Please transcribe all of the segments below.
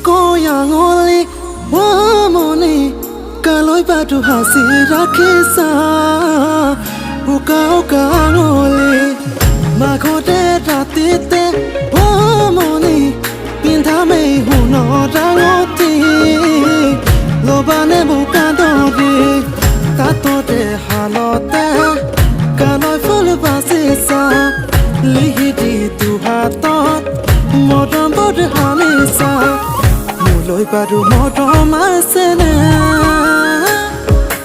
koyangoli wamoni kaloi batu hasi rakisa uka uka ngoli makote ratite wamoni pintame huno rangoti lobane bukadori katote halote kaloi full basisa lihidi tu hatot modern body halisa muloi baru modern asene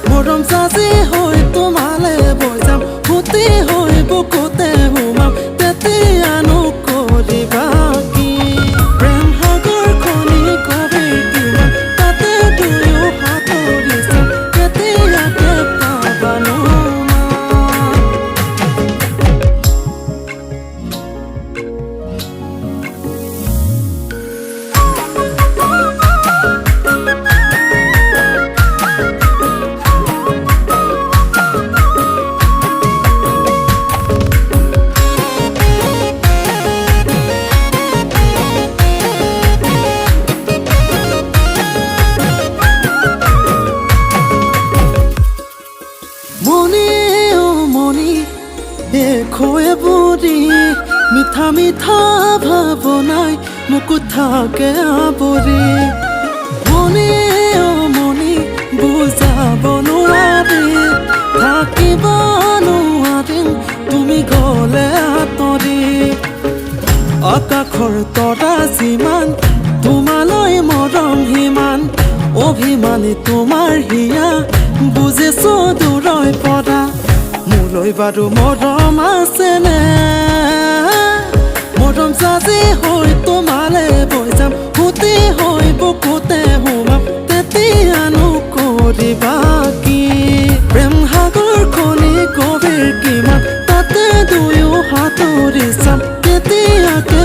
modern sasi hoi tumale boyam huti hoi bukote humam teti anu kori baki prem hagar khoni kore kiman tate duyo hatori sam teti ake pabano खोए बुरी मिठा मिठा भावनाय मुकुथा के आबरी money ओ money बुझाब নোৱাৰি থাকিব নোৱাৰিম তুমি গলে আঁতৰি আকাশৰ তৰা যিমান তোমালৈ মৰম সিমান অভিমানী তোমাৰ হিয়া বুজিছো দূৰৈ পৰা muloi baru modom asene modom sazi hoi tomale boyam huti hoi bukote humam teti anu kori baki prem hagar khoni kobir kiman tate duyo hatori sam teti ake